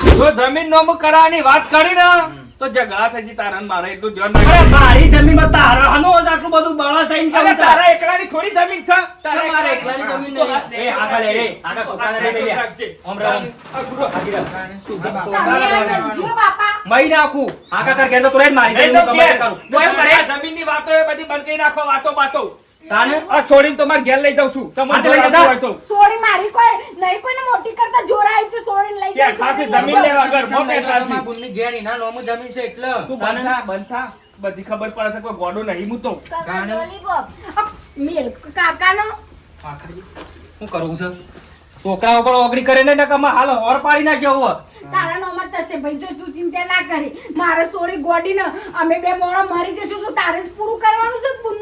જો જમીન નોમ કરાવવાની વાત કરી ને તો ઝઘડા થશે તારા ને મારા એટલું ધ્યાન અરે રાખજે. મારી જમીનમાં તારા હનો આટલું બધું બળા થઈને અરે કેવું તારા એકલાની થોડી જમીન છે તારા મારા એકલાની જમીન નહીં. એ આગળ લે, એ આગળ છોકરાને લઈ લે. રાખજે. ઓમ રામ. આ ગુરો. આગળ રામ. તમે જો બાપા મહી નાખું. આગળ તાર ઘેર તો તું રહે ને મારી નહીં જમીન તો ગમે તે ઘેર. કરું. તો એમ કરે. આ જમીનની વાતો એ બધી બંધ કરી નાખો વાતો બાતો. તાને? આ છોડીને તમારે ઘેર લઈ જાઉં છું હા, તો લઈ તમારે જતા. હોય તો સોડી મારી કોઈ નહીં કોઈને મોટી કરતા જોર આવ્યું તો સોડીને લઈ ત્યાં ખાસી જમીન લેવા ઘર મોટે ખાસી. તું બંધ થા, બંધ થા. બધી ખબર પડે છે કોઈ ગોડો નહીં હું તો મિલ કાકાનો શું કરવું છે? છોકરા ઉપર ઓગળી કરે ને નકરમાં હાલ ઓર પાડી નાખ્યો હવે. તારા નોમત થશે ભાઈ જો તું ચિંતા ના કરી મારે સોડી ગોડી ને અમે બે મોણો મરી જશું તો તારે જ પૂરું કરવાનું છે પુન્નું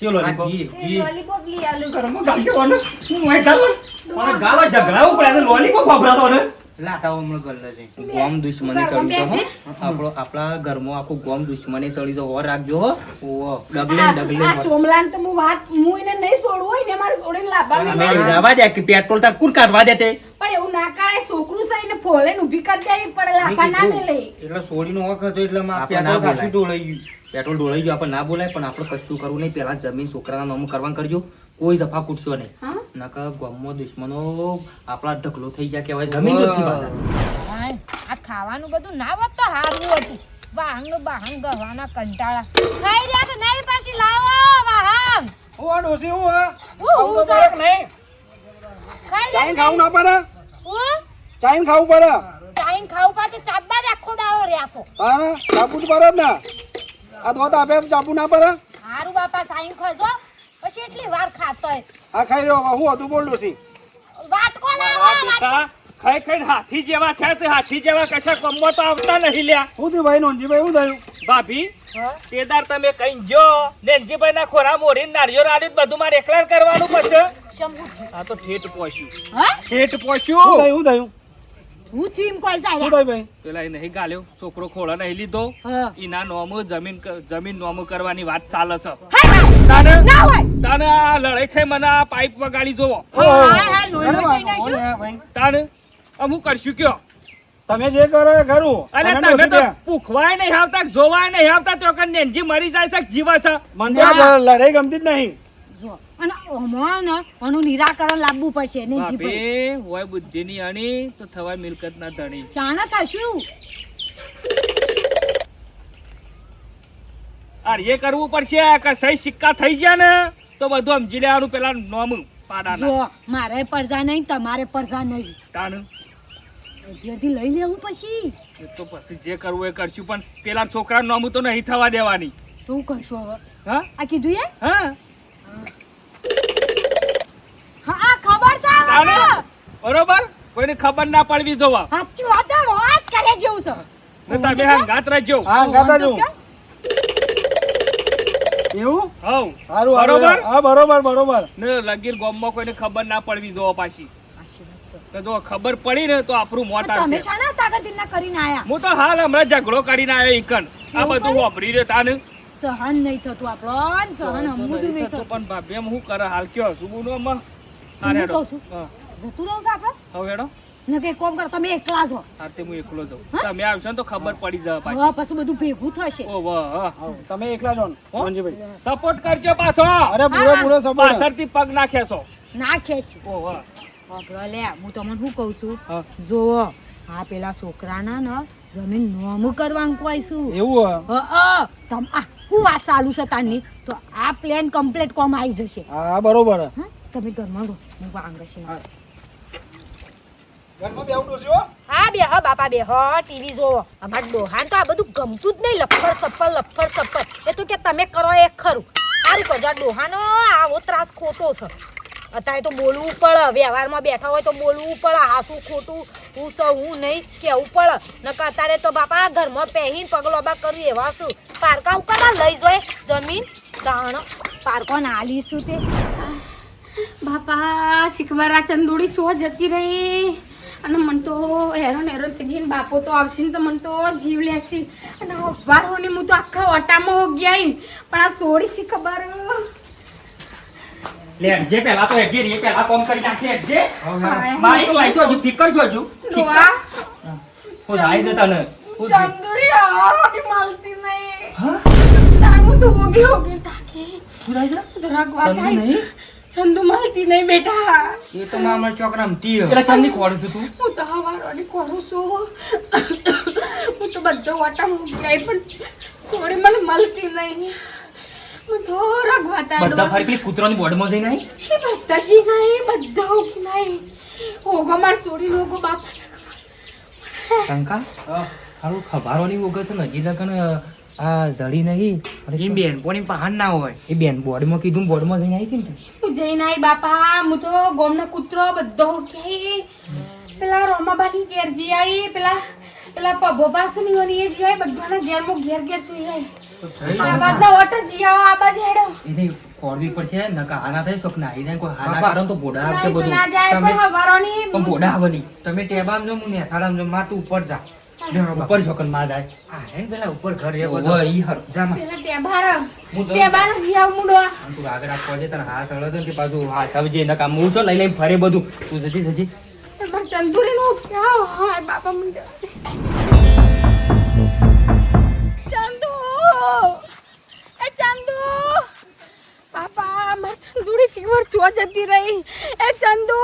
ચલો આ જી, ઘી, જી. લોલીપોપ લઈ આલું. ઘરમાં ગાલી ઓને. હું મોય ગાલો. મને ગાલો ઝઘડાવું પડે છે. લોલીપોપ વાપરાતો ને. લાટાઓ હમણાં ગલ્લે છે. ગોમ દુશ્મની ઘરમાં સળી તો હો. બેસી? આપણા ઘરમાં આખું ગોમ દુશ્મની સળી તો હોર રાખજો હો. ઓવો. ડગલે આ ડગલે હોર. સોમલાન તો હું વાત હું એને નહીં છોડવું હોય ને મારે છોડીને લાવવાનું અમે નહીં. જવા દે કે પેટ્રોલ તાર કુણ કાઢવા દે તે પણ એવું ના કરાય છોકરું થઈને ફોલે ઊભી કરી દેવી પડે લાફા ના મેલે એટલે સોડીનો હક હતો એટલે માં આપણે ના પેટ્રોલ ખાસું બોલાય. ઢોળાઈ ગયું. પેટ્રોલ ઢોળાઈ ગયું આપણે ના બોલાય પણ આપણે કશું કરવું નહીં પેલા જમીન છોકરાના નામ કરવાનું કરજો કોઈ જફા કૂટશો નહીં હા નકર ગામમાં દુશ્મનો આપણા ઢગલો થઈ ગયા કહેવાય જમીન નથી બાધા. આ ખાવાનું બધું ના હોત તો સારું હતું વાહન નું બાહન ગવાના કંટાળા ખાઈ રહ્યા તો નહીં પાછી લાવો વાહન ઓ ડોસી હું હા. હું ખાવું તો છે? પડે કે નહીં? ખાઈ ચાઈન ખાવું ના પડે? હું ચાઈન ખાવું પડે? ચાઈન ખાવું પાછી ચાબા જ આખો દાડો રહ્યા છો તાને ચાપુ જ પડે જ ને. આ દોત આપે તો ચાપુ ના પડે? હારું બાપા ચાઈન ખાજો પછી એટલી વાર ખાતો હોય આ ખાઈ રહ્યો હવે. હું હતું બોલ ડોસી. વાટકો આ લાવો બેટા ખાઈ ખાઈને હાથી જેવા થયા છે હાથી જેવા કશા કોમમાં તો આવતા નહીં લ્યા શું થયું ભાઈ નોનજીભાઈ? શું થયું? ભાભી તેદાર તમે કઈ જો નેનજીભાઈ ના ખોરા મોરી નારિયો રાડ્યું બધું મારે એકલા કરવાનું પછી આ તો ઠેઠ પહોંચ્યું હા ઠેઠ શું પહોંચ્યું થયું? શું થયું? હું થીમ કોઈ શું જાય થયું ભાઈ? પેલા એ નહીં ગાલ્યો છોકરો ખોળા નહીં લીધો હા એના નોમો જમીન નોમો કરવાની વાત ચાલે છે હા તાને ના હોય તાને આ લડાઈ થઈ મને આ પાઇપ વગાડી જોવો હા હા લોહી એને લોહી વાંધો નાખ્યું નહીં, ભાઈ. તાને અમુક કરશું કયો તમે જે કરો એ કરું. અને તમે તમે ડોસી તો ત્યાં. પૂખવાય નહીં આવતા જોવાય નહીં આવતા તો કે નેનજી મરી જાય છે કે જીવે છે મને તો લડાઈ ગમતી જ નહીં. જો અને ઓમાં ને આનું નિરાકરણ લાવવું પડશે ને જીભાઈ બાપે હોય બુદ્ધિની અણી તો થવાય મિલકત ના ધણી ચાણા થશું આ એ કરવું પડશે કે સહી સિક્કા થઈ ગયા ને તો બધું સમજી લેવાનું પેલા નોમ પાડાના જો મારે પરજા નહીં તમારે પરજા નહીં તાન જલ્દી લઈ લેવું પછી એ તો પછી જે કરવું એ કરશું પણ પેલા છોકરા નોમ તો નહીં થવા દેવાની શું કરશો હવે હા આ કીધું એ હા હા ખબર છે તાને મને. બરોબર કોઈને ખબર ના પડવી જોવા સાચું વાત છે, વાત કરે જેવું છે ને તમે હંગાત રહેજો હા ગાતા તો છું. કેમ? એવું? હવ સારું બરોબર સારું. હા બરોબર બરોબર. ને લગીર ગામમાં કોઈને ખબર ના પડવી જોવા પાછી સાચી વાત છે. તો જો ખબર પડી ને તો આપણું મોત તમે આવશે શાના તાકતીના કરીને આયા હું તો હાલ હમણાં ઝઘડો કરીને આવ્યો ઈકન આ એવું બધું કર્યું? વાપરી રહ્યો તાને સહન નહીં થતું આપણો સહન અમુદું નહીં થતું પણ ભાભી એમ હું કરે હાલ કયો સુબુનો માં હું કહું છું. જતું રહું છે આપણે હવે હેડો ને કે કોમ કરો તમે એકલા છો હાથે હું એકલો જાઉં હા? તમે આવશો ને તો ખબર પડી જાય હવે પાછી પછી બધું ભેગું થશે ઓ વાહ હા, તમે એકલા છો ને, હો? મોહનજીભાઈ? સપોર્ટ કરજો પાછો અરે પૂરો સપોર્ટ. પાછળથી પગ નાખેશો ના ખેંચ ઓ વાહ અઘરો લે હું તમને શું કહું છું હા. જોવો આ પેલા છોકરાના ને જમીન નોમું કરવાનું કોઈ શું એવું હે? તમ આ શું વાત ચાલુ છે તારની તો આ પ્લાન કમ્પ્લીટ કોમ આવી જશે હા બરોબર હે. હા તમે ઘરમાં રહો હું વાંગ છે ઘરમાં બેહું ડોસી હો? હા બે હા બાપા બે હા ટીવી જોવો અમાર ડોહાન તો આ બધું ગમતું જ નહીં લફર સફર એ તો કે તમે કરો એ ખરું સારું કરજો આ ડોહાનો આવો ત્રાસ ખોટો છે અત્યારે તો બોલવું પડે વ્યવહારમાં બેઠા હોય તો બોલવું પડે હાસું ખોટું હું સૌ હું નહીં કેવું પડે નકર અત્યારે તો બાપા ઘરમાં પહેરીને પગલોબા કરી એવા શું પારકા ઉકાળા લઈ જોય જમીન દાણ પારકો ના આલીશું તે બાપા શીખવારા ચંદુડી છો જતી રહી અને મને તો હેરાન થઈ જઈને બાપો તો આવશે ને તો મને તો જીવ લેશે અને વાર હોને હું તો આખા ઓટામાં હો ગયા પણ આ સોડી શી ખબર લે હેડજે પહેલા તો હેડજે રે પહેલા કોમ કરી નાખે હેડજે હાય. મારી તો લાઈસો હજુ ફિકર છો હજુ ડોહા હું લાઈ દે તને ચંદુરી આવાની મળતી નહીં હા તારું તો હોગી હોગી તાકે શું લાઈ દે ધરકવા ચંદુ થાય નહીં? ચંદુ મળતી નહીં બેટા એ તો મામા છોકરા રમતી હોય. પેલા સામની ખોડ છે તું હું તો હવારોની કરું છું હું તો બધો વાટા મૂકી આવી પણ થોડી મને મળતી નહીં હું તો રગવાતા બધા ફરી પેલી કૂતરાની બોર્ડમાં જઈને આવી એ બધા જી નહીં બધા હોગી નહીં હોગો માર સોડી હોગો બાપા શંકા હારું ખબારોની વગર છે ને હજી લગન આ જડી નહીં ઈ બેનપોની પહાડ ના હોય. એ બેન બોર્ડમાં કીધું બોર્ડમાં જઈને આવી હતી ને તું? હું જઈને આવી બાપા હું તો ગોમનો કૂતરો બધો હોગી પેલા રોમાબાની ઘેર જી આવી પેલા પબો પાસની હોની એ જી આવી બધાના ઘેરમાં ઘેર ઘેર જોઈ આવી આ વાતના ઓટો જી આવો આ બાજુ હેડો એને ખોરવી પડશે નકા હાના થાય શોખ નાહી જાય કોઈ હાના બાપા. કારણ તો બોડા આવશે નહીં તો બધું ના જાય તમે- પણ હવારોની પણ બોડા આવે નહીં તમે ટેબામ જો હું નેસાડામ જો માં તું ઉપર જા. લેવડો બાપા. ઉપર છોકન માં જાય હા હે ને પેલા ઉપર ઘર એ બધું. ઓય ઈ હર જા માં. પેલા ટેબાર હું તો- ટેબાર જી આવ મુડો આમ તું આગળ આપવા છે તને હા સળે છે ને કે પાછું હા સબજી નકા હું છો લઈ લઈને ફરે બધું તું જજી તમાર ચંદુરી નો ક્યાં હાય બાપા મુંડે ચંદુ એ ચંદુ બાપા માર ચંદુરી શિવર ચો જતી રહી એ ચંદુ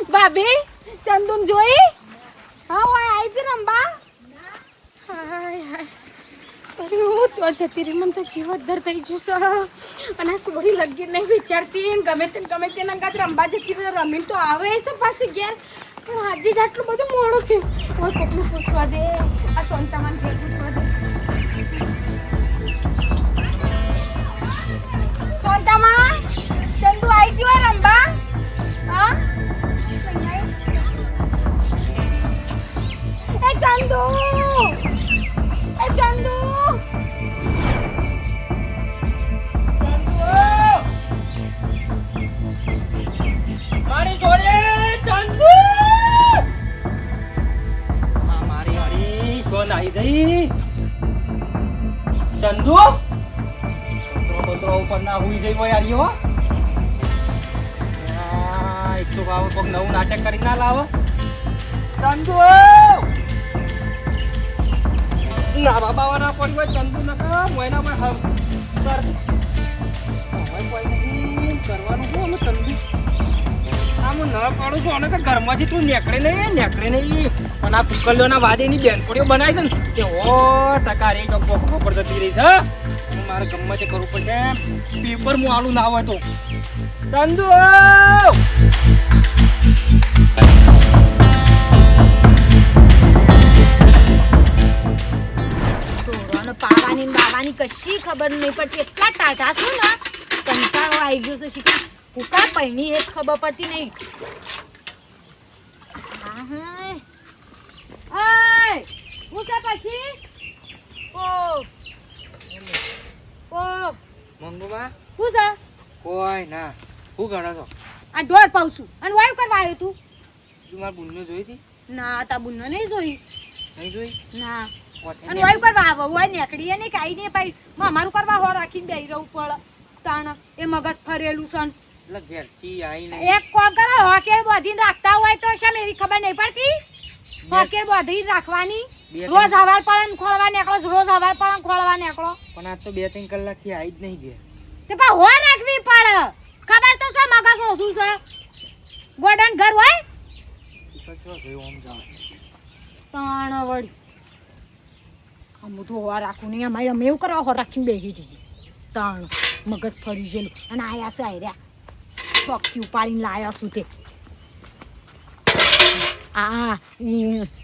ભાભી ચંદુન જોઈ હા ઓય આઈ તી રંબા હાય હાય અરે હું ચો જતી રહી મને તો જીવતદર થઈ જશે અને આ સોરી લગી નહીં વિચારતી ને ગમે તે નંગાત રંબા જતી રહી રમીને તો આવે છે પાછી ઘેર પણ આજે જ આટલું બધું મોડું થયું કોઈ કોકનું પૂછવા દે આ સોનતામાન ઘેર પૂછવા દે સોનતામાં ચંદુ આવી ગયો રંબા હા એ ચંદુ એ ચંદુ મારી જોડે ચંદુ આ મારી હારી સોન આવી ગઈ ચંદુ તો ઉપર ના હુઈ જઈ હોય યારીઓ એક તો આવો કોક નવું નાટક કરી ના લાવો ચંદુ ના બાબાવાના પડી હોય ચંદુ નકા મોયના માં કર હવે કોઈ નહીં કરવાનું શું અમે ચંદુ આમ ન પાડું છું અને કે ઘરમાંથી તું નેકળે નહીં પણ આ પુકલ્યોના વાદેની બેનપડીઓ બનાવી છે ને તે 100% રે ચોક પર જતી રહી છે હું મારે ગમે તે કરવું પડશે પેપર હું આલું ના હોય તો ચંદુ ઢોરોને પાવાની ને બાવાની કશી ખબર નહીં પડતી એટલા ટાટા છું ને કંટાળો આવી ગયો છે શીખી કુકા પૈણી એ જ ખબર પડતી નહીં હા હા હું કે પછી ઓ મંગુમાં હું છે કોઈ ના હું કરો છો? આ ઢોર પાઉં છું અને વાયુ કરવા આવ્યો તું તું મારા બુનને જોઈ હતી? ના તા બુનનો નહીં જોઈ નહીં જોઈ? ના ઓથે અને વાયુ કરવા આવો હોય નેકડીએ નહીં કાઈ નહીં ભાઈ અમારું કરવા હો રાખીને બેહી રહું પડે તાણ એ મગજ ફરેલું છે ને. એટલે ઘેરથી આવીને એક કામ કરો હોકેર બોધીને રાખતા હોય તો શેમ એવી ખબર નહીં પડતી હોકેર બોધીને રાખવાની બે રોજ હવાર પડે ને ખોળવા નીકળો રોજ હવાર પડે ને ખોળવા નીકળો પણ આજ તો 2-3 કલાકથી આવી જ નહીં ઘેર. તે પણ હો રાખવી પડે ખબર તો છે મગજ ઓછું છે ગોડન ઘર હોય કચરો થયો આમ જાવ. તાણ વળી આમ બધું હોવા રાખવું નહીં અમારે અમે એવું કરવા હો રાખીને બેસી જઈએ તાણ મગજ ફરી ગયેલું અને આયા છે આયર્યા ચોકથી ઉપાડીને લાયા છું તે આ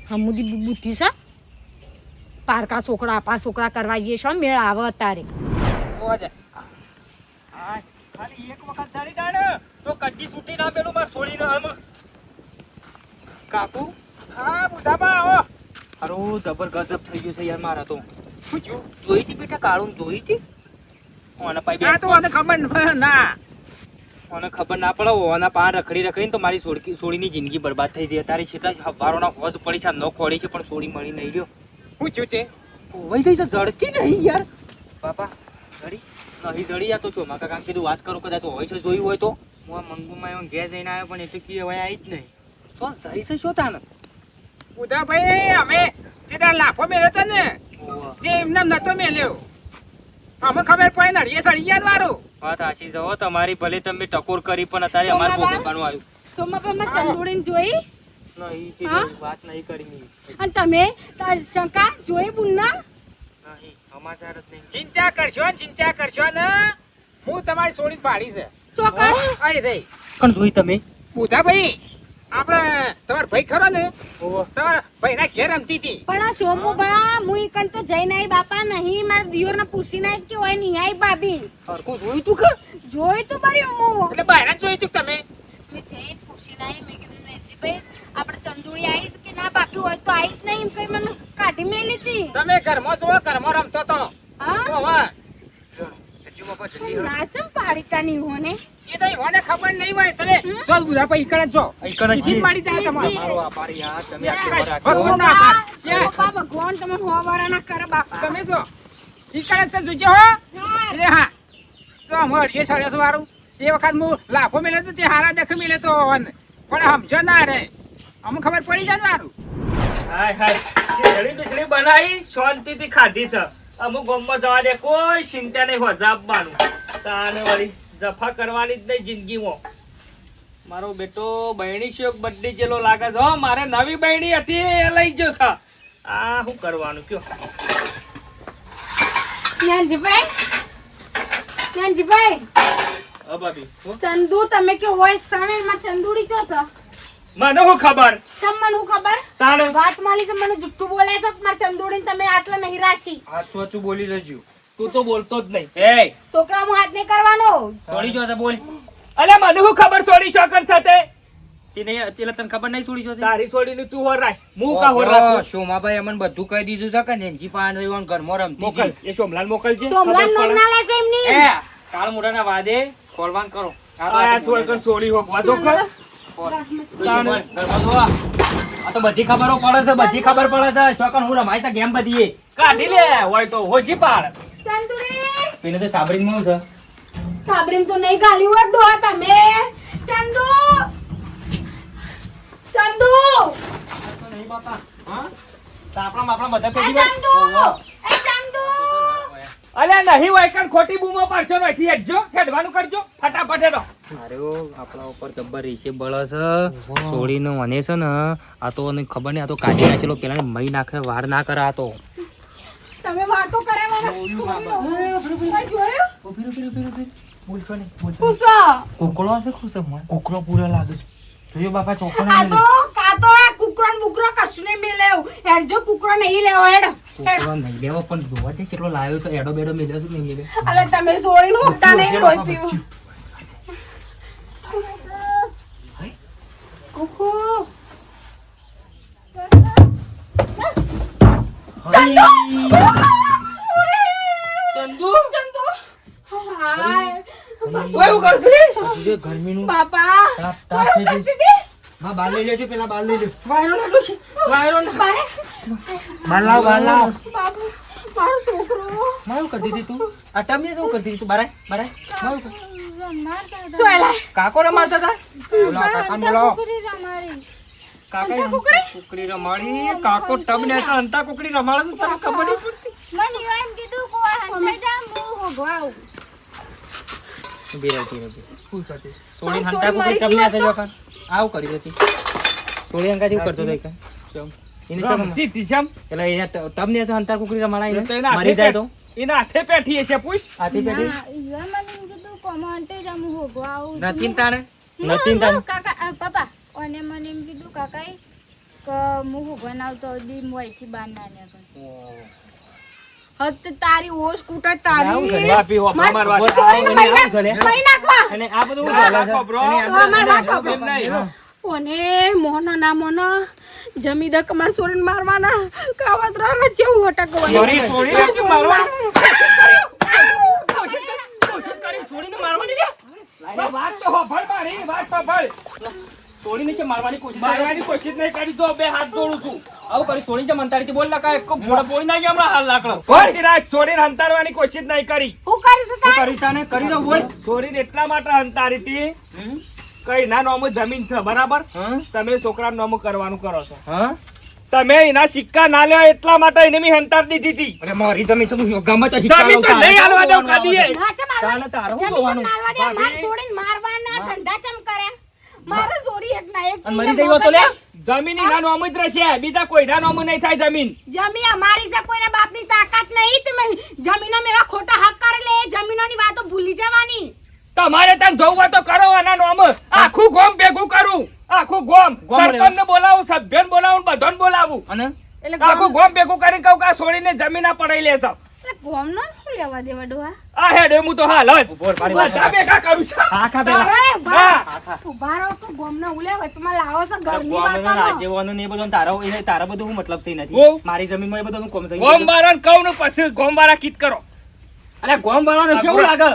હમુદી બુદ્ધિ છે પારકા છોકરા આપા છોકરા કરવા જઈએ છો મેળ આવે અત્યારે ઓજે આ ખાલી એક વખત ધરી દાણ તો કચ્ચી છૂટી ના પેલું માર છોડીને આમ કાકુ હા બુધાબા આવો હારું જબર ગજબ થઈ ગયું છે યાર મારા તો શું થયું? જોઈ હતી બેટા કાળું જોઈ હતી ઓના પાઈ આ તો મને ખબર ન પડે ના મને ખબર ના પડે ઓના પાન રખડીને તો મારી સોડીની જિંદગી બરબાદ થઈ ગઈ તારી છેટા હવારોના હોજ પડી છે ન ખોડી છે પણ સોડી મળી નહીં રહ્યો હું છું છે વહી થઈ છે જડતી નહીં યાર બાપા ઘડી નહીં જડી આ તો છો માકા કામ કીધું વાત કરો કદાચ હોય છે જોયું હોય તો હું આ મંગુમાં ઘેર જઈને આવ્યો પણ એટલે કી હવે આવી જ નહીં. શું જઈ છે શું તાને ઉદાભાઈ અમે સીધા લાફો મેળ્યો તો ને તે એમને નતો મેલ્યો. અમે ખબર પડે નળીએ સળી ગયા વારું. વાત આશી જવો તમારી ભલે તમે ટકોર કરી પણ અત્યારે અમારે સોમાબા? ભોગવવાનું આવ્યું સોમાબા માં ચંદુડીને જોઈ નહીં તે હા? વાત નહીં કરી અને તમે શંકા જોઈ બુન્ના નહીં સમાચાર જ નહીં. ચિંતા કરશો ને હું તમારી છોડીને પાડી છે. ચોકડ અહીં રહી કોણ જોઈ તમે ઉદાભાઈ આપણે તમારો ભાઈ ખરો ને તમારા ભાઈના ઘેર રમતી હતી. પણ આ સોમુબા હું ઈકન તો જઈને આઈ બાપા નહીં મારા દિયોરને પૂછીને આઈ કે ઓય નહીં આઈ ભાભી હરખું જોયું તું કે જોઈ તો બરી હું એટલે બહાર જ જોયું તું તમે. મેં જઈને પૂછીને આઈ મેં કીધું નેજીભાઈ આપણે ચંદુડી આવીશ કે ના ભાભી હોય તો આવીશ નહીં એમ કઈ મને કાઢી મેં લીધી તમે ઘરમાં જો ઘરમાં રમતો તો હા હવે હજુ બાપા જલ્દી હેડો. નાચમ પાડીતા નહીં હોને એ તો મને ખબર નહીં હોય તમે જો ઉદાભાઈ ઈકણ જ જો ઈકણ જ ઈજી જ મારી જાય તમારે. મારો આભાર યાર તમે યાર, આટલી વાર ભગવાન રાખ્યો. ના આભાર. સોમુબા ભગવાન તમને હોવારા ના કરે બાપા તમે જો ઈકણ જ છે જોજો હો. એટલે હા તો આમ અડીએ સળિયસ વાળું એ વખત હું લાફો મેલે તો તે હારા દેખ મેલે તો પણ સમજો ના રે અમુક ખબર પડી જાય ને વારું. હાય હાય શેરડી બિસડી બનાવી શાંતિથી ખાધી છે અમુક ગામમાં જવા દે કોઈ ચિંતા નહીં હોજા આપવાનું તાને વળી જફા કરવાની જ નહીં જિંદગીમાં મારો બેટો બહેણી છે બર્થડે જેલો લાગે છે હો મારે નવી બહેણી હતી એ લઈ ગયો છે આ શું કરવાનું કયો જ્ઞાનજીભાઈ જ્ઞાનજીભાઈ હા ભાભી હું? ચંદુ તમે કે હોય સણે માં ચંદુડી ચો છો મને શું ખબર તમને હું ખબર તાણે વાત માલી છે મને જુઠ્ઠું બોલે છે કે મારા ચંદુડીને તમે આટલા નહીં રાશી હાચું હાચું બોલી લેજો. તું તો બોલતો જ નહીં એય છોકરા હું હાથ નહીં કરવાનો સોરી છો છે બોલ અલ્યા મને શું ખબર છોડી ચોકન સાથે તેને તેલા તને ખબર નહીં છોડી છો છે તારી છોડીને તું હોર રાખ હું કા હોર રાખું સોમાભાઈ અમને બધું કહી દીધું છે કે નેનજી પાન રહ્યું ઘરમાં રમતી મોકલ હતી. એ સોમલાલ મોકલજે સોમલાલ ખબર નોમ પડે. ના લેશે એમની એ કાળ મોઢાના વાદે ખોલવાન કરો આ છોડ છોડી હોકવા તો કર આ તો બધી ખબરો પડે છે બધી ખબર પડે છે ચોકન હું રમાય છે ગેમ બધી એ કાઢી લે હોય તો હોજી પાડ ચંદુડી પેલે તો સાબરીમાં છે સાબરીમ તો નહીં ગાલી હોય ડોહા તમે ચંદુ ચંદુ આપણા બધા એ પેલી ચંદુ એ ચંદુ અલ્યા નહીં હોય કણ ખોટી બૂમો પાડશો નથી હેડજો હેડવાનું કરજો ફટાફટ હેડો અરે આપણા ઉપર જબ્બર રીશે બળે છે સોડીને મને છે ને આ તો મને ખબર નહીં આ તો કાઢી નાખેલો પેલા મહી નાખે વાર ના કરે આ તો તમે વાતો કરે મને જોયું પૂછો કોકળો છે ખુશ કોકરો પૂરા લાગે છે. જોયો બાપા ચોખ્ખો આ ના તો કાતો આ કુકરો ને બુકરો કશું નહીં મેલેવ હેડ જો કુકરો નહીં લેવો હેડ હેડ કોકળો નહીં લેવો પણ જોવા દે કેટલો લાવ્યો છે એડો બેડો મિલ્યો છે નહીં મિલ્યો અલે તમે સોરી નો હોતા નહીં રોઈ પીવો કુકુ ચંદુ ચંદુ હાય ઓય હું કરું છું જોજો ગરમીનું બાપા તાપ તાપ થઈ ગયું. કરતી હતી માં બાર લઈ લેજો પેલા બાર લઈ લો. વાયરો લાગ્યો છે વાયરો ના બારે બાર લાવ બાર લાવ. બાપા મારો છોકરો મારું કરતી હતી તું આ ટમને શું કરતી હતી તું બારાય બારાય મારું કર. સોયલા કાકો રમાડતા હતા બોલાવો કાકાને બોલાવો. કાકા કુકડી રમાડી કાકો ટબ ને અંતા કુકડી રમાડે તો તને ખબર નહીં પડતી બે હતી સોડી હંતા કુકડી ટબ ને આસે જો કાન આવું કરી હતી સોડી અંકા જેવું કરતો હતો કાન એને ચમ રમતી હતી જેમ. એટલે એને ટબ ને આસે હંતા કુકડી રમાડાય તો ને એના મરી જાય તો એના હાથે પેઠી છે પૂછ આથી પેટી નથી ને તાણે નથી ને તાન પપ્પા અને મને એમ કીધું કાકાએ કે હું બનાવતો દી મોયથી બાંધવાને હત તારી ઓશ કૂટા તારી વાપી હો અમાર વાત બોલ, સોરી આવું એને આવું છે લે. મહી નાખવા અને આ બધું આ ચાલે છે. રાખો બ્રો. અને આ અમાર રાખો બ્રો. એમ નહીં. ઓને મોનો ના મોનો જમી દક માર સોરીને મારવાના કાવત રા જેવું અટકવાનું સોરી, સોરી, શું મારવાનું? કોશિશ કરી છોડીને મારવાની લે. વાત તો હોભળ મારી, વાત હોભળ. સોડીને છે મારવાની કોશિશ મારવાની કોશિશ નહીં કરી તો બે હાથ જોડું છું. આવું કરી સોડી છે મંતાડીથી બોલ ના કાંઈ એક ફોડા પોડી નાખી હમણાં હાલ લાકડો ફોડતી રાખ, છોડીને હંતાડવાની કોશિશ નહીં કરી. હું કરીશ કાકા તાને કરી દો બોલ. છોરીને એટલા માટે હંતારી હતી કઈ ના નોમ જમીન છે બરાબર હા તમે છોકરા નોમ કરવાનું કરો છો હા તમે એના સિક્કા ના લ્યો એટલા માટે એને મેં હંતાર દીધી હતી અરે મારી જમીન છે હું ગમે તે શિક્ષા જમીન તો લઉં નહીં હાલવા દઉં કદીએ ના ચમ મારવા તાને તારે હું જમીન જોવાનું? મારવા દે માર છોડીને મારવાના ધંધા ચમ કરે મારે ચોરી એક ના એક અને મરી જઈવો તો લે જમીન એના નોમ જ રહેશે બીજા કોઈના નોમ નહીં થાય જમીન જમી અમારી છે કોઈના બાપની તાકાત નહીં તમે જમીનો મેવા ખોટા હક કરે લે એ જમીનોની વાતો ભૂલી જવાની તમારે ત્યાં જોવું હોય તો કરો આના નોમ આખું ગોમ ભેગું કરું આખું ગોમ ગોમ સરપંચને બોલાવું સભ્યને બોલાવું બધાને બોલાવું અને એટલે આખું ગોમ ભેગું કરી કહું કે આ છોડીને જમીન આ પડાઈ લેશો ગોમનો શું લેવા દેવા ડોહા આ હેડે હું તો હાલ જ બોલ મારી વાત બધા ભેગા કરું છું આખા પેલા અરે હા. ભા ઉભા રહો તો ગોમનો ઉલે વચમાં લાવો છો ઘરની વાતોનો આગેવાનો ને એ બધું તારા બધું હું મતલબ છે નથી હું? મારી જમીનમાં એ બધું કોમ છે ગોમ વાળાને કહું ને પછી ગોમ વાળા કીટ કરો અરે ગોમ વાળાને કેવું લાગે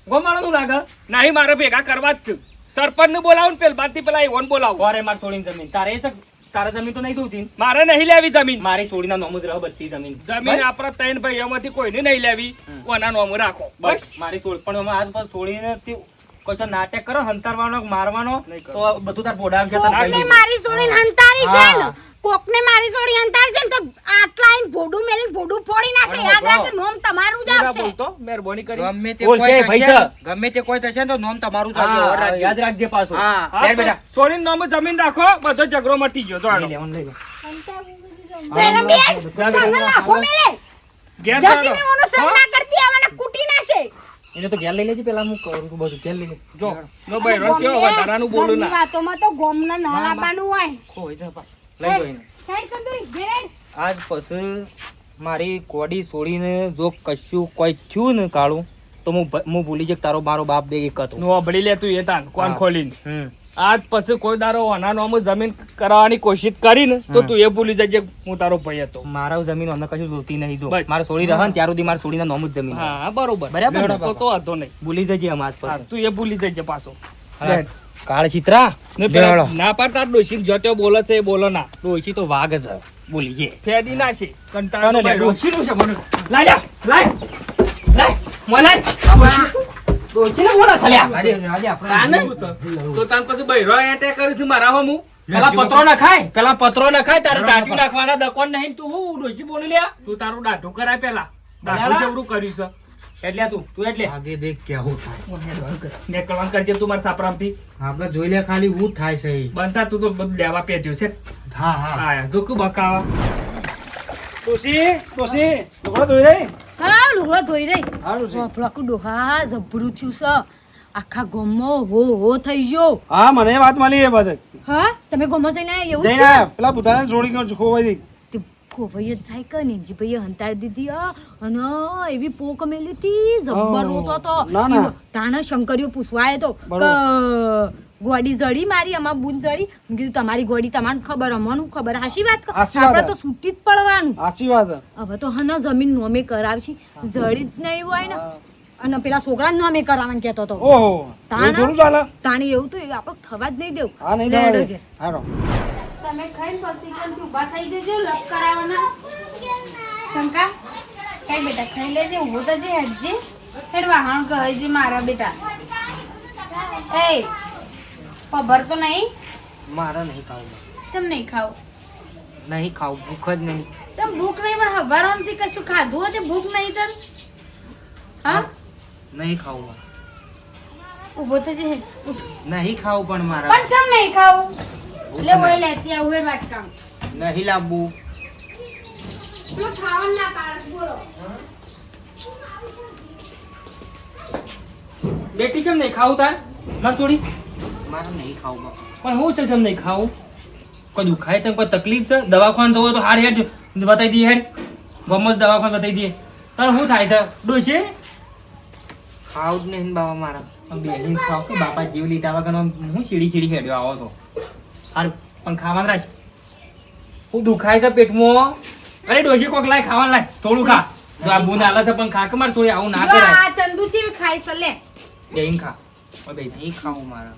ગોમ વાળાનું લાગે નહીં મારે ભેગા કરવા જ છે સરપંચને બોલાવું ને પેલા બારથી પેલા ઈવોને બોલાવું ઘરે માર છોડીને જમીન તારે એ છે તારા જમીન તો નહીં જોતી મારે નહીં લેવી જમીન મારી છોડીના નોમ જ રહે બધી જમીન જમીન આપણા ત્રણ ભાઈઓમાંથી કોઈને નહીં લેવી ઓના નોમ રાખો બસ મારી છોડ પણ અમે આજ પર છોડીને તે કશો નાટક કરો હંતારવાનો મારવાનો તો બધું તાર પોડા આવશે તાર કોકને ભાઈ મારી છોડીને હંતારી છે ને હા. કોકને મારી છોડી હંતારી છે ને તો આટલા આઈને ભોડું મેલીને ભોડું ફોડી નાખે અને યાદ બોલો. રાખજો નોમ તમારું જ પૂરા આવશે બોલતો મહેરબાની કરી ગમે તે બોલ, કોઈ કે ભાઈ થશે છે. ને, ગમે તે કોઈ થશે ને તો નોમ તમારું જ આવશે, ઓર રાખજો. યાદ રાખજે પાછું હા. હા, યાર બેટા સોની નોમ જમીન રાખો બધો ઝઘડો મટી ગયો જો લઈ લેવાનું, લઈ લે. પેલા બે સામે લાખો મેલે ઘેર જતી ચાલો. ને ઓનો સંગ ના કરતી આવને કૂટી નાખે એને તો ઘેર લઈ લેજે પેલા હું કરું છું બધું ઘેર લઈ લે જો નો ભાઈ રો કેવો વધારાનું બોલું ઘરની ના વાતોમાં તો ગોમના ના લાવવાનું હોય ખોઈ જા પાછું. લઈ લો એને હેડ તંદુરી ઘેર આજ પછી મારી કોડી છોડીને જો કશું કોઈ થયું ને કાળું તો હું ભૂલી જક તારો મારો બાપ બે એક હતો નો બળી લે તું એ તાન કોણ હા. ખોલીને આજ પછી કોઈ દારો ઓના નોમ જમીન કરાવવાની કોશિશ કરીને તો તું એ ભૂલી જજે હું તારો ભાઈ હતો મારા જમીન અમને કશું જોતી નહીં જો બસ. મારે છોડી રહે ને ત્યાર સુધી મારા છોડીના નોમ જ જમીન હા બરોબર બરાબર ને? તો વાંધો નહીં ભૂલી જજે આમ આજ હા, પછી તું એ ભૂલી જજે પાછો હા. કાળ ચિત્રા ને પેલા બેહાડો. ના પાડતા ડોશી જો તે બોલે છે એ બોલો ના ડોશી તો વાઘ છે બોલી જે ફેદી ના છે કંટાળો ભાઈ ડોશીનું છે મને લાય લાય લાય મોલાય ડોશીને બોલા છલ્યા આજે આપણે તો તાન પછી બૈરો એટેક કરીશ મારા હમું પેલા પત્રો ના ખાય તારે ટાટી નાખવાના દકોન નહીં તું હું ડોશી બોલી લ્યા તું તારું દાઢું કરાય પેલા બરાબર. દાઢું શેવડું કર્યું છે એટલે તું એટલે આગે દેખ કેવું થાય. નીકળવાનું કરજે તું મારા સાપરામથી આગળ જોઈ લે ખાલી હું જ થાય છે એ. બનતા તું તો બધું લેવા પેટ્યું છે હા હા આયા જો કે બકાવા હા લુગડો ધોઈ રહી ફફડાકું ડોહા જબરું થયું છે આખા ગામમાં હો હો થઈ ગયો હા મને વાત મળી એ બધે હા તમે ગામમાં જઈને આયા એવું જઈને થયું? આયા. પેલા બુધાને જોડી ગયો ખોવાઈ તે ખોવાઈ જ જાય કે નેનજીભાઈએ હંતાડી દીધી અને એવી પોક મેલી હતી જબ્બર ઓહ, રોતો તો ના, ના. તાણે શંકરીઓ પૂછવા આવ્યો તો બરોબર. કે ગોડી જડી મારી અમાર બુન જડી મેં કીધું તમારી ગોડી તમને ખબર અમનું ખબર હાશી વાત કરો. હાચી વાત આપણે હે. તો છૂટી જ પડવાનું સાચી વાત છે. હવે તો હને જમીન નોમે કરાવશી જડી જ નહીં હોય ને અને પેલા છોકરા નોમે કરાવવાનું કહેતો હતો ઓહો તાના? એવું થોડું ચાલે તાણી એવું તો આપણે થવા જ નહીં દેવું હા નહીં લે, જવા લે, દે. લે. હારો. તમે ખાઈને પછી કેમથી ઊભા થઈ જજો લપ કરાવવાના શંકા કઈ બેટા ખાઈ લેજે ઊભો તો જે હેડજે હેડ વાહણ કહે છે મારા બેટા એ ખબર તો નહીં મારે નહીં ખાવું ચમ નહીં ખાવ નહીં ખાવું ભૂખ જ નહીં ચમ ભૂખ નહીં માં હવારોમથી કશું ખાધું હોય તે ભૂખ નહીં તને હા નહીં ખાવું મારે. ઊભો તો જે હેડ ઉઠ. નહીં ખાવું પણ મારે પણ ચમ નહીં ખાવું ભૂખ એટલે ઓય નહીં. લેતી આવું હેડ વાટકામ નહીં લાવવું પેલું ખાવાનું ના પાડે બોલો બેટી કેમ નહીં ખાવું તાર માર છોડી મારે નહીં ખાવું બાપા. પણ હું છે કેમ નહીં ખાવું કોઈ દુખાય છે કોઈ તકલીફ છે દવાખાને જવું હોય તો હાર હેડ બતાવી દઈએ હેડ ગમે તે દવાખાને બતાવી દઈએ તારે શું થાય છે ડોશી ખાવું જ નહીં ને બાબા મારે બેહીને ખાવ કે બાપા જીવ લીધા વગર હું સીડી સીડી હેડ્યો આવો છો સારું પણ ખાવાનું રાખ હું દુખાય છે પેટમાં અરે ડોશી કોક લાય ખાવાનું લાય થોડું ખા જો આ બુન હાલે છે પણ ખા કે માર છોડી આવું ના જો કરાય આ ચંદુસી ખાઈ છે લે બેહીને ખા ઓય બેહી નહીં ખાવું મારે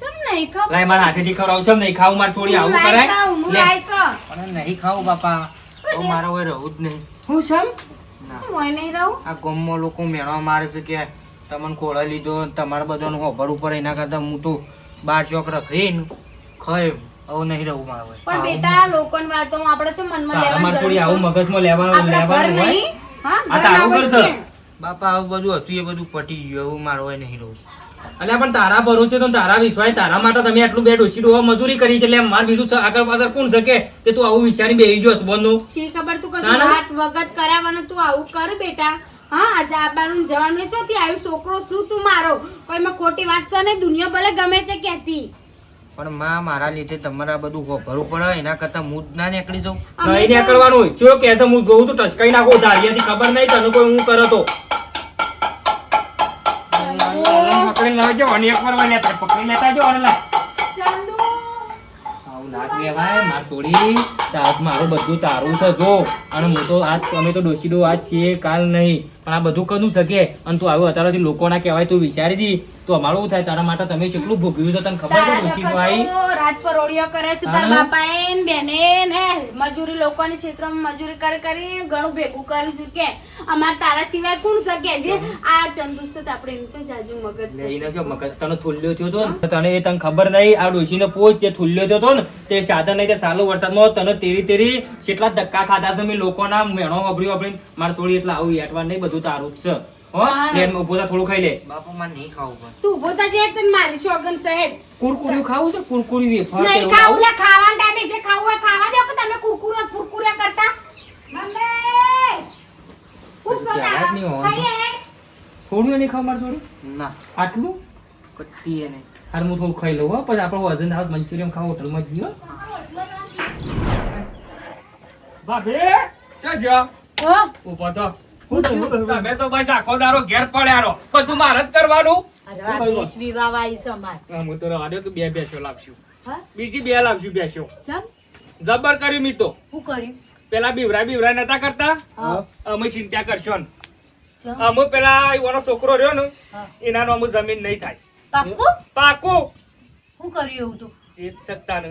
ચમ નહીં ખાવ લાય મારા હાથેથી ખવડાવું છે નહીં ખાવું માર છોડી આવું હું લાઈશ કરાય હું લે. લાઈશ પણ નહીં ખાવું બાપા તો મારે હવે રહું જ નહીં હું છે શું હોય નહીં રહું? આ ગામમાં લોકો મેળવા મારે છે કે તમને ખોળા લીધો તમારે બધાનું હોભર ઉપર એના કરતા હું તો બાર ચોક રખડીને ખાય આવું નહીં રહું મારે પણ બેટા લોકોની વાતો આપણે છે મનમાં લેવાની થોડી જરૂર આવું છે. મગજમાં લેવાનું આપણા ઘર લેવાનું હોય નહીં. હા, આ ઘર ના તારું હોય ઘર છે. કેમ? બાપા આવું બધું હતું એ બધું પટી ગયું એવું મારે હોય નહીં રહું અલ્યા પણ તારા ભરોસે તો તારા વિશ્વાસ તારા માટે તમે આટલું બે ડોશી ડોહા મજૂરી કરી છે એટલે માર બીજું આગળ પાછળ કોણ શકે તે તું આવું વિચારી બેહી ગયો સંબંધનું શી ખબર તું ના, કશું ના. વાત વગત કરાવવાનું તું આવું કર બેટા. હા, આજે આબાનું જવાનું ચોથી આવ્યું છોકરો શું તું મારો કોઈમાં ખોટી વાત છે ને દુનિયા ભલે ગમે તે કહેતી. પણ માં મારા લીધે તમારે આ બધું હોભરવું પડે એના કરતા હું જ ના નીકળી જાઉં અમે નહીં ને તો- કરવાનું હોય શું કે છે હું જોઉં છું ટચકાઈ નાખો ધારિયાથી ખબર નહીં તને કોઈ હું કરો તો પકડી લાવજો અને એક વાર લેતા પકડી લેતા જો અને લા ચંદુ, આવું ના કહેવાય માર છોડી તાર મારું બધું તારું છે જો અને હું તો આજ અમે તો ડોશીડો આજ છીએ કાલ નહીં પણ આ બધું કનું શકે અને તું આવ્યો અત્યારથી લોકો ના કહેવાય તું વિચારી દી તો અમારું શું થાય તારા માટે તમે કેટલું ભોગવ્યું છે તને ખબર છે તારા ડોશીડો દખલ આવી તો રાત પરોળીઓ કરે છે તાર હા. બાપાએ ને બેને ને મજૂરી લોકોની ક્ષેત્રમાં મજૂરી કરી ઘણું ભેગું કર્યું છે કે અમાર તારા સિવાય કોણ શકે જે આ ચંદુ છે તો આપણે એનું તો જાજુ મગજ છે. લઈને જો મગજ તને થુલ્યો થયો તો ને તને એ તને ખબર નહીં આ ડોશીને પોચ જે થુલ્યો થયો તો ને તે સાધન નહીં તે ચાલુ વરસાદમાં તને તેરી કેટલા ધક્કા ખાધા છે મેં લોકોના મેણો વાપર્યું આપણે મારે થોડી એટલે આવું એટવા નહીં બધું તારું જ છે હો હા. પ્લેનમાં ઉભો થા થોડું ખાઈ લે બાપા મારે નહીં ખાવું પણ તું ઉભો થા જે તને મારી સોગન સહેડ કુરકુરિયું ખાવું છે કુરકુરી વેફર નહીં ખાવું લે ખાવાના ટાઈમે જે ખાવું હોય ખાવા દો કે તમે કુરકુરા કરતા મમ્મી હું જરાક નહીં હોવાનું. ખાઈ લે થોડું નહીં ખાવ મારે થોડી ના આટલું કટ્ટી એને હાર હું થોડું ખાઈ લઉં હો પછી આપણે વજન આવે મંચુરિયન ખાવ હોટલમાં જઈએ ભાભી શું છે હો ઉભો તો તમે તો બસ આખો દારો ઘેર પડ્યારો બધું મારે જ કરવાનું અરે આ દેશ વિવાહ આવી છે અમાર હા, હું તો રવા દો કે બે બેસો લાવશું હા બીજી બે લાવશું બેસો ચમ જબર કર્યું મી તો શું કર્યું પેલા બીવરા નતા કરતા હા અમે ચિંતા કરશો ને ચમ અમે પેલા એનો છોકરો રહ્યો ને હા. એનાનો અમુ જમીન નહીં થાય પાક્કું પાકું શું કર્યું એવું તો એ જ શકતા ને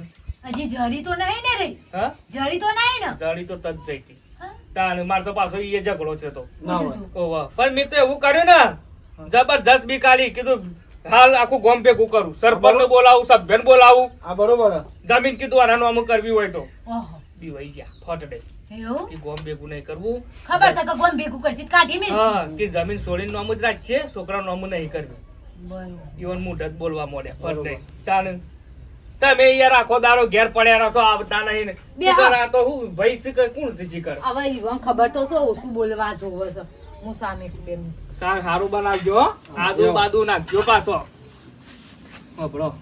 હજી જડી તો નહીં ને રે હા જડી તો નહીં ને જડી તો તજ જઈતી હા? તાન માર તો પાછો ઈ ઝઘડો છે તો ના હોય ઓવા પણ મેં તો એવું કર્યું ને જબરજસ્ત બીકાલી કીધું હાલ આખું ગોમ ભેગું કરું સરપંચ બોલાવું સભ્યને બોલાવું આ બરોબર જમીન કીધું આનાનું અમુક કરવી હોય તો ઓહો બીવાઈ ગયા ફટડે એવું કે ગોમ ભેગું નહીં કરવું ખબર છે કે કોણ ભેગું કરશે કાઢી મેલશે હા કે જમીન છોડીને નોમ જ રાખશે છોકરાનું નોમ નહીં કરવું બરોબર ઈવન મોઢ જ બોલવા મોડે ફટડે તાન તમે યાર આખો દારો ઘેર પડ્યા રહો છો આવતા નહીં ને બે શું હા. કરે? આ તો હું ભાઈ શી કરે? કોણ શીખી કરે હવે ઈવન ખબર તો છે ઓછું બોલવા જોવે છે હું સામે બેન સારું બનાવજો હો. આદુ બાદુ નાખજો પાછો હોભળો.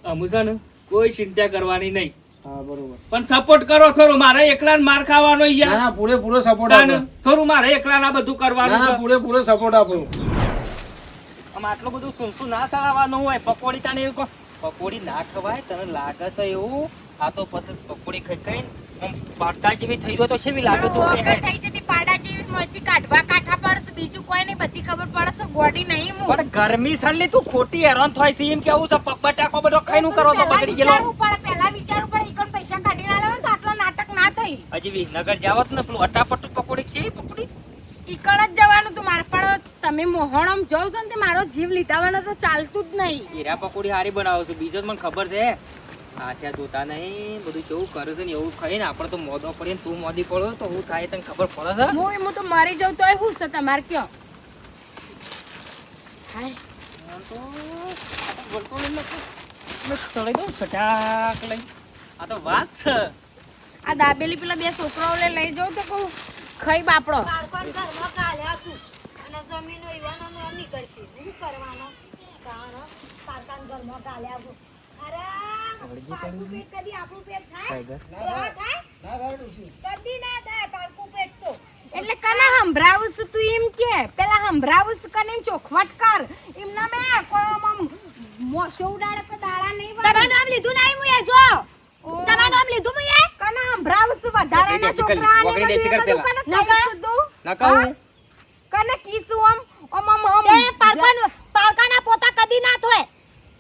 અમુ છે ને કોઈ ચિંતા કરવાની નહીં હા બરોબર પણ સપોર્ટ કરો થોડું મારે એકલા માર ખાવાનો ના યાર ના પૂરેપૂરો સપોર્ટ આપો તાન થોડું મારે એકલા ના બધું ના કરવાનું ના છે. પૂરેપૂરો સપોર્ટ આપો આમ આટલું બધું સુનસું ના ચડાવવાનું હોય પકોડી તને એવું કહો પકોડી ના ખવાય તને લાગે છે એવું આ તો પછી પકોડી ખાઈ ખાઈને આમ પાટા જેવી થઈ ગયો તો કેવી લાગે તું કે વગર થઈ જતી પાડા જેવી મોંથી કાઢવા કાઠા પડશે બીજું કોઈ નહીં બધી ખબર પડશે બોડી નહીં હું પણ ગરમી સાલી તું ખોટી હેરાન થાય છે એમ કેવું છે બટાકો બધો ખાઈને હું કરો તો બગડી ગયેલો પહેલા વિચારવું પડે ઈકણ પૈસા કાઢીને આલે તો આટલો નાટક ના થઈ હજી વિસનગર જાવત ને પેલું અટાપટ પકોડી છે પકોડી ઈકણ જ જવાનું તું મારે પણ તમે મોહણમ જોવ છો ને તે મારો જીવ લીધાવાનો તો ચાલતું જ નહીં હીરા પકોડી હારી બનાવો છો બીજો જ મને ખબર છે આઠ્યા જોતા નહીં બધું કેવું કરે છે ને એવું ખાઈને આપણે તો મોદો પડીએ ને તું મોદી પડો તો હું થાય તને ખબર પડે છે હું તો મરી જાઉં તોય શું છે તમારે કયો હાય ચડાઈ દઉં છટાક લઈ આ તો વાત છે આ દાબેલી પેલા બે છોકરાઓને લઈ જાઉં તો કહું ખાઈ બાપડો બાળકોને ઘરમાં કાલ્યા છું અને જમીનો યુવાનોનો એમ નહીં કરશે શું કરવાનો કારણ કાકાને ઘરમાં કાલ્યા છું અરે પારકું પેટ કદી આપણું પેટ થાય ડોહા થાય કદી ના થાય પારકું પેટ તો એટલે કને હંભરાવું છું તું એમ કે પેલા હંભરાવું છું કને એમ ચોખવટ કર એમના મે કોઈ આમ મોસો ઉડાડે તો દાડા નહીં વાળે. તમારું નામ લીધું નહીં મુએ જો તમારું નામ લીધું મુએ કને હંભરાવું છું વધારાના છોકરાને વગડી દે છે, બધું પેલા. કને કહીશું તું? ના કહું કને કીશું આમ એ પારકાના પોતા કદી ના થાય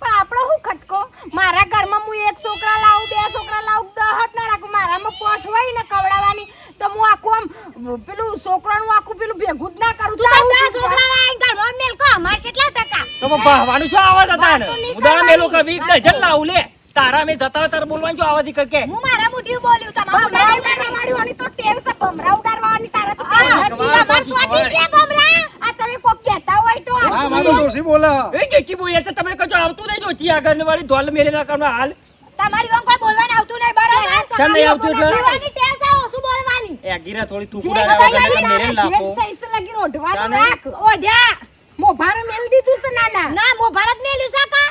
પણ આપણો શું ખટકો મારા ઘરમાં હું એક છોકરા લાવું બે છોકરા લાવું 10 જ ના રાખું મારામાં પોષ હોય ને કવડાવવાની તો હું આખું આમ પેલું છોકરાનું આખું પેલું ભેગું જ ના કરું તું તો દસ છોકરા આઈને ઘરમાં મેલકો અમાર કેટલા ટકા તો ભાવાનું શું આવાજ હતા ને ઉદાહરણ મેલો કે વીક ડઝન લાવું લે તારા મે જતા તાર બોલવાનું શું આવાજ કરકે હું મારા મુઠી બોલ્યું તમારું ભમરા ઉડાડવાની અને તો ટેવ છે ભમરા ઉડાડવાની તારે તો અમાર સ્વાતી છે ભમરા આ તમે કોક કહેતા હોય તો હા મારો ડોશી બોલા એ કેકી બોલે છે તમે કજો આવતું નહીં જોતી આગળ વાળી ધોલ મેલે ના કરવા હાલ તમારી વાંગ કોઈ બોલવાનું આવતું નહીં બરાબર કેમ નહીં આવતું એટલે બોલવાની ટેવ છે ઓછું બોલવાની એ ગીરા થોડી તું કુડાડા વગર મેરે લાપો તૈસે લગી રોઢવાનું તાને? રાખ ઓઢ્યા મોભારે મેલ દીધું છે નાના ના મો ભારત મેલ્યું છે કા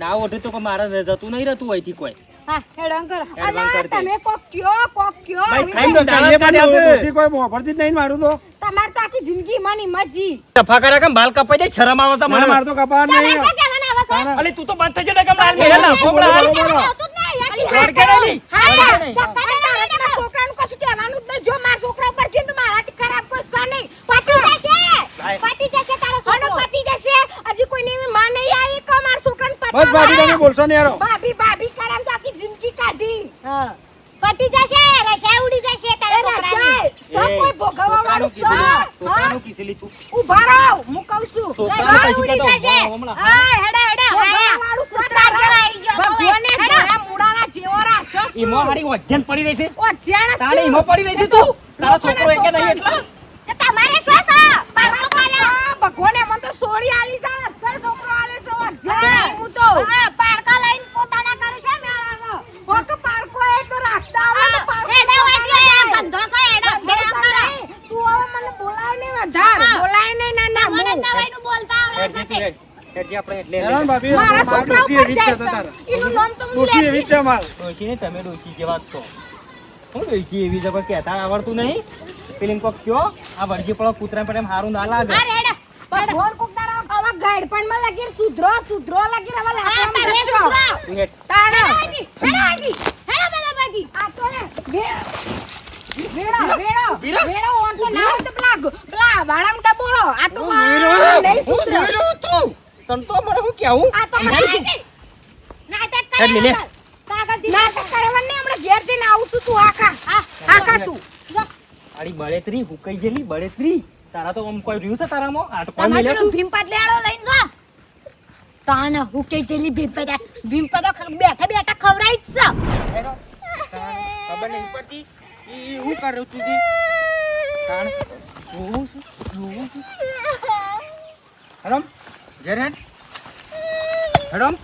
ના ઓઢે તો મારા જતું નહીં રહેતું હોય થી કોઈ હા હેડન કરો એડવાન્સ અલા, કરી દે તમે કોક કયો ભાઈ આવી ખાઈ જાય. લો તાઈએ પાડે આપણે ડોશી કોઈ મોફરતી જ નહીં મારું તો તમારે તો આખી જિંદગી માની મજી તફા કરે કે બાલ કપાઈ જાય શરમ આવે છે મને મને મારતો કપાળ તમે નહીં શું કહેવાના આવે છે તારા- અલે તું તો બંધ થઈ જાય કે માલ મેરે લાપો બડા બોલો. આવતું જ નહીં અલી, છોડ કે નહીં હા, છોડ કે હા, નહીં. ધક્કા દે તારે તમારા છોકરાનું કશું કહેવાનું જ નહીં. જો મારા છોકરા ઉપર છે ને તો મારાથી ખરાબ કોઈ છે નહીં. પટી જશે ભાઈ. પટી જશે તારો અને છોકરો પતી જશે. હજી કોઈની એવી માં નહીં આવી કે મારા છોકરાને બસ પતાવવા. ભાભી તમે બોલશો નહીં યારો ભાભી ભાભી કરે ને તો આખી જિંદગી કાઢી. હા પટી જશે રશા ઉડી જશે એ તારા છોકરાની રસાય, સબ કોઈ ભોગવવા વાળું છે. હા? છોકરાનું કિસલી તું ઊભા રહો, હું કહું છું. છોકરાનું રસાય કશું ઉડી કહેતો જશે. હમણાં. હા હેડો હેડો ભોગવવા વાળું છે તારા. ભગવાને ભોળા મૂળાના જેવો રાખ્યો છે. ઈમો હાડી વજન પડી રહી છે ઓ, જાણે તારે છે. ઈમો પડી રહી છે તું તારો છોકરો એકે નહીં એટલે કે તમારે શું છે પારકો પાડ્યો આ ભગવાને મને તો સોળી આલી છે. અસલ છોકરો આલે છે. ઓ, જાણે હું તો. હા પારકા લઈને પોતાના કરે છે મેળામાં કોક પારકો એ તો રાખતા આવડે તો પારકો હેડો એટલે આ ગંધો છે હેડો હેડો કરો તું હવે મને બોલાય નહીં વધાર. હા. બોલાય નહીં ના મને હું. દવાઈનું બોલતા આવડે હેડજે છે તું હેડજે આપણે એટલે હેરાન ભાભી મારા મારા છોકરા ડોશી ઉપર એવી જ છે જાય તો છે. તારા એનું નામ તો હું ડોશી એવી લેતી. જ છે માર ડોશી ને તમે ડોશી જેવા જ છો હું ડોશી એવી છે કોઈ કહેતા આવડતું નહીં પેલી કોક કયો આ વળજી પડો કૂતરા પર એમ હારું ના લાગે હા હેડો ભગવાન કોક દાડો આવા ગાઈડપણમાં લાગી સુધરો સુધરો લાગી હવે હા લાકડામાં તમે જશો. સુધરો તું હેડ તાણે. હેડો આજી હેડો બધા ભાગી આ તો ને વેડો વીરો? વેડો ઓન તો ના હોય તો પેલા વાળામાં ડબોળો. આ તો હું નહીં હું સુધરો. જોઈ રહ્યો તું તન તો મને હું કેવું આ તો પછી નાટક હેડ લે, લે. કરે તાગર નાટક કરવાનું નહીં. હમણાં ઘેર જઈને આવું છું તું આખા આખા તું આડી બળેતરી હુકાઈ ગયેલી બળેતરી તારા તો આમ કોઈ રહ્યું છે તારામાં આ તો કોઈ તમારે મેલ્યા પેલું છું ભીમપત લેડો લઈને જો તાને હુકે જેલી ભીમપત તો બેઠા બેઠા ખવરાઈ જ છે ખબર નહીં પડતી ઈ હું કરું તું જી કાણ જોવું છું હરમ જરેન હરમ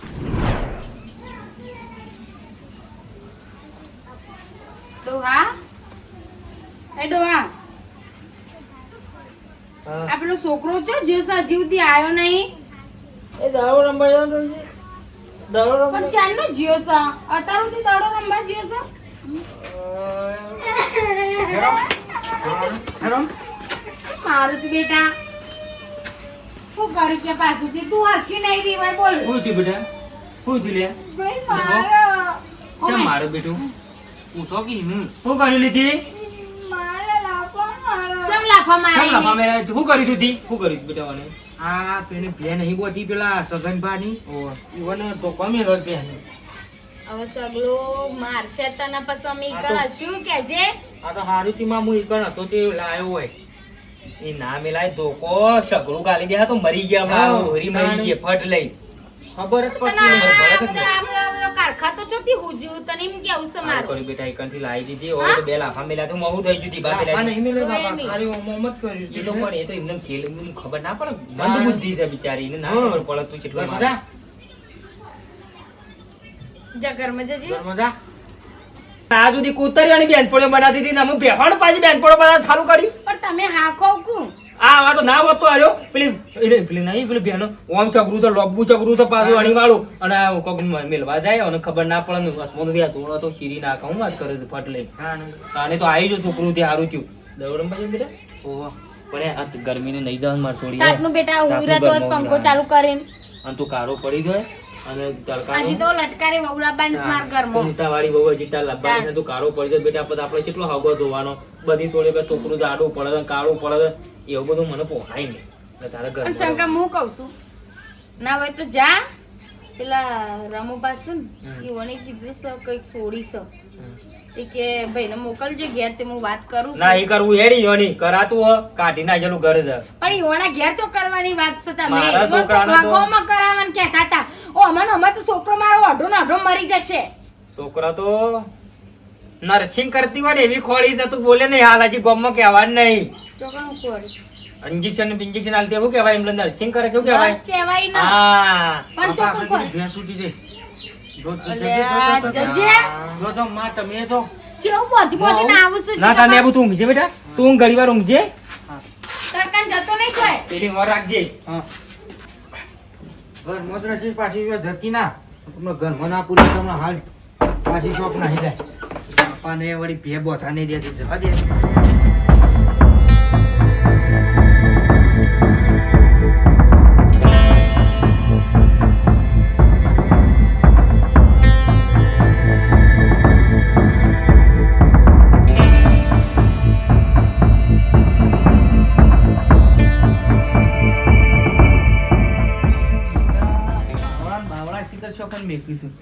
ડોહા એ ડોહા હા. આ પેલો છોકરો જો જીવ જીવથી આવ્યો નહીં એ દાવો રંબાઈ દોજી દાવો પણ રંબાઈ ચાલનો જીવ છે અત્યાર સુધી દાડો રમવા જીવ છે હરમ મારું છે બેટા શું કર્યું કે પાછુંથી તું હરખી નહીં રહી હોય બોલ હું થયું બેટા હું થયું લે ભાઈ મારો કેમ મારું બેટું હું શોકી હું શું કર્યું લીધી મારે લાફા મારો ચમ લાફા કેમ મારી લાફા મેરા શું કર્યું તું તી શું કર્યું તું બેટા મને આ પેને ભે નહીં બોતી પેલા સગનભાની ઓહ. ઈવન તો કમી રોજ ભે હવે સગલો મારશે તને પછી અમે આ તો- શું કેજે આ તો હારુથી માં હું ઈકણ હતો તે લાયો હોય એ ના મેલાય ધોકો સગડું ગાલી દે તો મરી ગયા મારું હરી મરી ગયા ફટ લઈ ખબર જ તને પડતી નહીં. આ બધો કારખા તો ચોથી હુજ્યું તને એમ કેવું છે સારું મારું કર્યું બેટા એકણથી લાવી દીધી હવે તો બે લાફા મેલ્યા તો મોહું થઈ ગયું તી બા આ પેલા નહીં મેલે કોઈ બાબા નહીં. ખાલી મોહમ્મદ કર્યું એ તો પણ એ તો એમને ખેલ એમને ખબર ના પડે હા. બંધ બુદ્ધિ છે બિચારી એને ના ખબર પડે તું કેટલું મારે મજા જા ઘરમાં જજે મજા આ સુધી કૂતરિયાની બેનપણીઓ બનાવતી હતી ને અમે બેહાડ પાછી બેનપણીઓ બનાવવાનું ચાલુ કર્યું પણ તમે હા કહો કું આ વાત તો ના હોત તો આર્યો પેલી નહીં પેલી બેનો ઓમ ચગરું છે લોબુ ચગરું છે પાછું અણી વાળું અને આ કોક મેલવા જાય અને ખબર ના પડે ને હસમો તો ધોળો તો શીરી નાખા હું વાત કરે છે ફટ લઈ હા ને આને તો આવી જો છોકરું તે સારું થયું દવડમ પછી બેટા ઓહો પણ આ ગરમીને નહીં જવાનું માર છોડી તાપનું બેટા હું રહેતો જ પંખો ચાલુ કરીને અને તું કારો પડી જાય અને હજી તો લટકારે વવડાબાની માર ઘરમાં વાળી બહુ હજી તાર લબ્બાની છે તું કારો પડી જાય બેટા આપણે આપણે કેટલો હગો ધોવાનો બધી છોડી કે છોકરું જાડું પડે ને કાળું પડે એવું બધું મને પોહાય નહીં એટલે તારા અને ઘરમાં શંકા હું કહું છું ના હોય તો જા પેલા રમુ પાસે ને હમ. ઈવોને કીધું છે કંઈક છોડી છે તે કે ભાઈને મોકલજો ઘેર તે હું વાત કરું છું. ના, ઈ કરવું હેડી યોની કરાતું હ કાઢી નાખેલું ઘર છે. પણ ઈઓના ઘેર ચો કરવાની વાત છે તમે મારા ઈવોને તો છોકરાને તો- ભાગોમાં કરાવવાનું કહેતા હતા. ઓ અમાર તો છોકરો મારો અઢો ને અઢો મરી જશે. છોકરા તો નર્સિંગ કરતી હોય ને એવી ખોળી છે, તું બોલે નહીં હાલ હજી ગામમાં કહેવાનું નહીં. ચોકનું કોડ ઇન્જેક્શન આલતી એવું કહેવાય એમ નર્સિંગ કરે કેવું કહેવાય? બસ કહેવાય ને. હા પણ બાપા, ચોકનું કોડ ભેંસ ઉઠી જાય. જો, જો, જો, અલ્યા, જો, જો, જો, જજે. જો, જો, માં તમે તો ચેવું બોધી બોધીને આવું છે ના તાને આબુ તું ઊંઘજે બેટા, તું ઘડી વાર ઊંઘજે, તડકાને જતો નહીં કોઈ. પેલી વાર રાખજે. ઘરમાં જ રહેતી, પાછી જો જતી ના તમને ઘરમાં ના પૂરી તમને હાલ પાછી શોખ નાહી જાય. બાપાને વળી ભે બોથા નહીં દેતી જવા દે. બાવળા શીખર છો પણ મેકીશું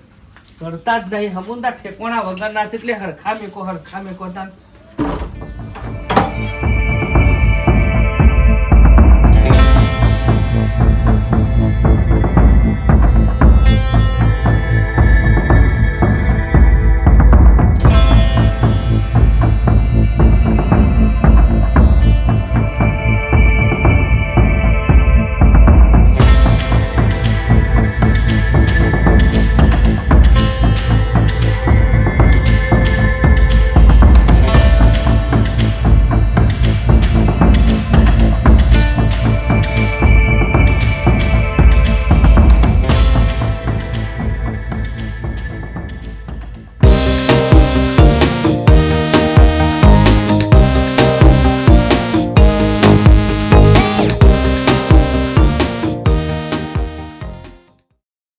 કરતા જ નહીં હમુંદા ઠેકોણા વગર ના છે એટલે હરખા મેકો તાન